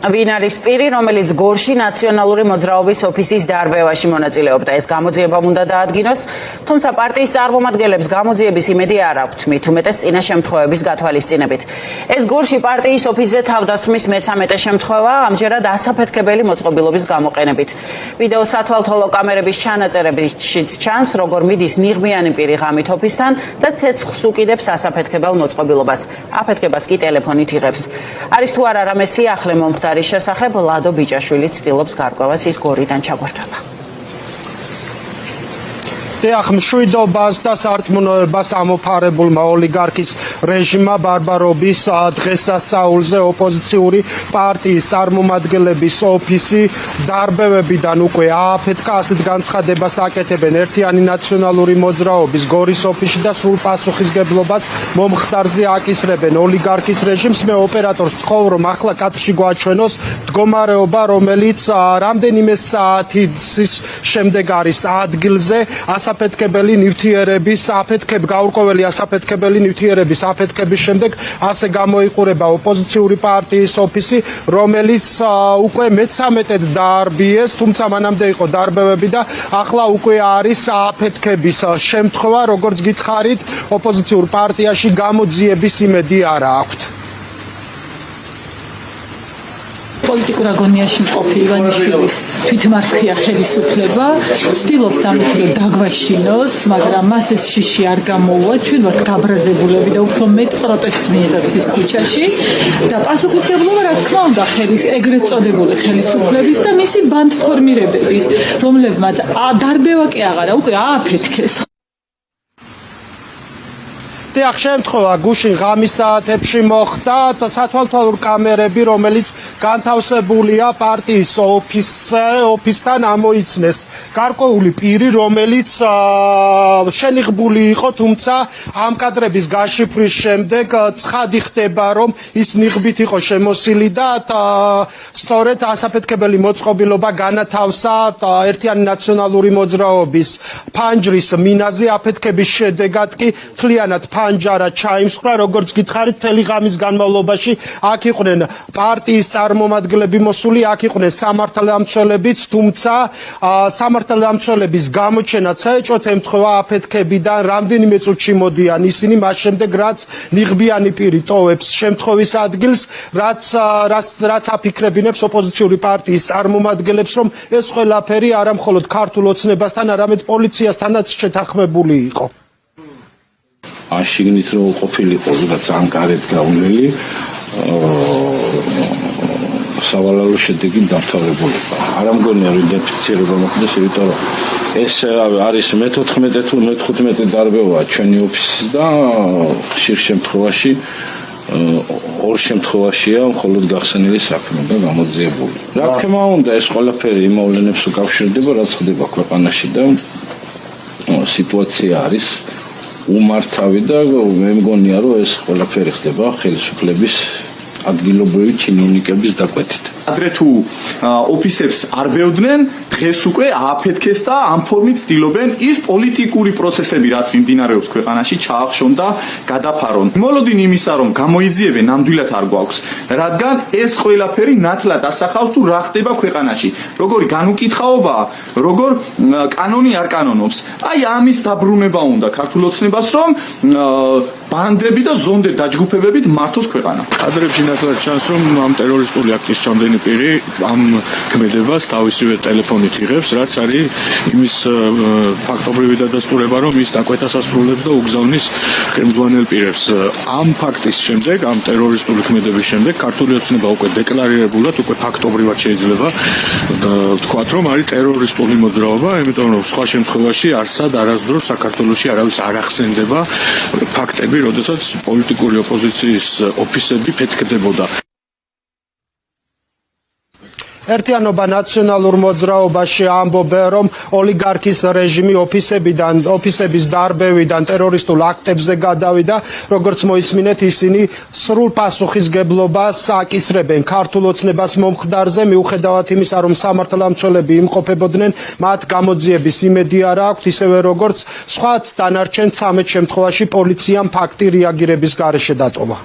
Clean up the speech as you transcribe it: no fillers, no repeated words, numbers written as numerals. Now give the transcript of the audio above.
ვინ არის პირი, რომელიც გორში ნაციონალური მოძრაობის ოფისის დარბევაში მონაწილეობდა. ეს გამოძიებამ უნდა დაადგინოს, თუმცა პარტიის წარმომადგენლებს გამოძიების იმედი არ აქვთ, მით უმეტეს წინა შემთხვევების გათვალისწინებით. ეს გორში პარტიის ოფისზე თავდასხმის მე-13 შემთხვევა, ამჯერად ასაფეთქებელი მოწყობილობის გამოყენებით. ვიდეო სათვალთვალო კამერების ჩანაწერებშიც ჩანს, როგორ მიდის ნიღბიანი პირი ღამით ოფისთან და ცეცხლს უკიდებს ასაფეთქებელ მოწყობილობას. აფეთქებას კი ტელეფონით იღებს. არის თუ არა რამე სიახლე მომხდარის შესახებ, ლადო ბიჭაშვილი ცდილობს გარკვევას ის გორიდან ჩაგვარდება. მშვიდობას და სარწმუნოებას ამოფარებულმა ოლიგარქის რეჟიმმა ბარბარობის დღესასწაულზე ოპოზიციური პარტიის წარმომადგენლების ოფისი დარბევებიდან უკვე ააფეთქა. ასეთ განცხადებას აკეთებენ ერთიანი ნაციონალური მოძრაობის გორის ოფისში და სრულ პასუხისგებლობას მომხდარზე აკისრებენ ოლიგარქის რეჟიმს. მე ოპერატორს ვთხოვ, რომ ახლა კადრში გვაჩვენოს მდგომარეობა, რომელიც რამდენიმე საათის შემდეგ არის ადგილზე. ასაფეთქებელი ნივთიერების გაურკვეველი ასაფეთქებელი ნივთიერების აფეთქების შემდეგ ასე გამოიყურება ოპოზიციური პარტიის ოფისი, რომელიც უკვე მე-13-ად დაარბიეს, თუმცა მანამდე იყო დარბევები და ახლა უკვე არის აფეთქების შემთხვევა. როგორც გითხარით, ოპოზიციურ პარტიაში გამოძიების იმედი არ აქვთ. პოლიტიკურ აგონიაში მყოფი ივანიშვილის თვითმართვია ხელისუფლება ცდილობს ამით რომ დაგვაშინოს, მაგრამ მას ეს შიში არ გამოუვა. ჩვენ ვართ გაბრაზებულები და უფრო მეტ პროტესტს მიიღებს ის ქუჩაში და პასუხისმგებლობა რა თქმა უნდა ეგრეთ წოდებული ხელისუფლების და მისი ბანდფორმირებების, რომლებმაც დარბევა კი აღარა, უკვე ააფეთქეს. აქ შემთხვევა გუშინ ღამის საათებში მოხდა სათვალთვალო კამერები, რომელიც განთავსებულია პარტიის ოფისთან ამოიცნეს გარკვეული პირი, რომელიც შენიღბული იყო, თუმცა ამ კადრების გაშიფვრის შემდეგ ცხადი ხდება, რომ ის ნიღბით იყო შემოსილი და სწორედ ასაფეთქებელი მოწყობილობა განათავსა ერთიანი ნაციონალური მოძრაობის ფანჯრის მინაზე. აფეთქების შედეგად კი მთლიანად ფანჯარა ჩაიმსხვრა. როგორც გითხარით, მთელი ღამის განმავლობაში აქ იყვნენ პარტიის წარმომადგენლები მოსული, აქ იყვნენ სამართალდამცველებიც, თუმცა სამართალდამცველების გამოჩენაც საეჭვოდ ემთხვევა აფეთქებიდან. რამდენიმე წუთში მოდიან ისინი, მას შემდეგ რაც ნიღბიანი პირი ტოვებს შემთხვევის ადგილს, რაც აფიქრებინებს ოპოზიციური პარტიის წარმომადგენლებს, რომ ეს ყველაფერი არა მხოლოდ ქართულ ოცნებასთან, არამედ პოლიციასთანაც შეთანხმებული იყო. შიგნით რომ ყოფილიყო რაც ანკარეთ გაუნელი სავალალო შედეგი დამთავრებულიყო. არ ამგონია რომ იდენტიფიცირება მოხდეს, იმიტომ რომ ეს არის მე-14 თუ მე-15 დარბევა ჩვენი ოფისის და ხშირ შემთხვევაში ორ შემთხვევაშია მხოლოდ გახსენილი საქმე და გამოძიებული. რა თქმა უნდა, ეს ყველაფერი იმ მოვლენებს უკავშირდება, რაც ხდება ქვეყანაში და სიტუაცია არის უმართავი და მე მგონია რომ ეს ყველაფერი ხდება ხელისუფლების ადგილობრივი ჩინოვნიკების დაკვეთით. ადრე თუ ოფისებს არბევდნენ, დღეს უკვე ააფეთქეს და ამ ფორმით ცდილობენ ის პოლიტიკური პროცესები, რაც მიმდინარეობს ქვეყანაში, ჩაახშონ და გადაფარონ. მოლოდინი იმისა, რომ გამოიძიებენ, ნამდვილად არ გვაქვს, რადგან ეს ყველაფერი ნათლად ასახავს თუ რა ხდება ქვეყანაში. როგორი განუკითხაობაა, როგორ კანონი არ კანონობს. აი ამის დაბრუნება უნდა ქართულ ოცნებას, რომ ბანდები და ზონდები დაჯგუფებებით მართოს ქვეყანა. კადრებში ნათლად ჩანს, რომ ამ ტერორისტული აქტის ჩამდენი პირი ამ ქმედებას თავისივე ტელეფონით იღებს, რაც არის იმის ფაქტობრივი დადასტურება, რომ ის დაკვეთას ასრულებს და უგზავნის ხელმძღვანელ პირებს. ამ ფაქტის შემდეგ, ამ ტერორისტული ქმედების შემდეგ, ქართული ოცნება უკვე დეკლარირებულად, უკვე ფაქტობრივად შეიძლება ვთქვათ, რომ არის ტერორისტული მოძრაობა, იმიტომ რომ სხვა შემთხვევაში არსად არასდროს საქართველოში არავის არ ახსენდება ფაქტები, როდესაც პოლიტიკური ოპოზიციის ოფისები ფეთქდებოდა. ერთიანობა ნაციონალურ მოძრაობაში ამბობენ, რომ ოლიგარქის რეჟიმი ოფისების დარბევიდან ტერორისტულ აქტებზე გადავიდა. როგორც მოისმინეთ, ისინი სრულ პასუხისგებლობას აკისრებენ ქართულ ოცნებას მომხდარზე, მიუხედავად იმისა, რომ სამართალდამცველები იმყოფებოდნენ, მათ გამოძიების იმედი არ აქვთ, ისევე როგორც სხვაც დანარჩენ 13 შემთხვევაში პოლიციამ ფაქტი რეაგირების გარეშე დატოვა.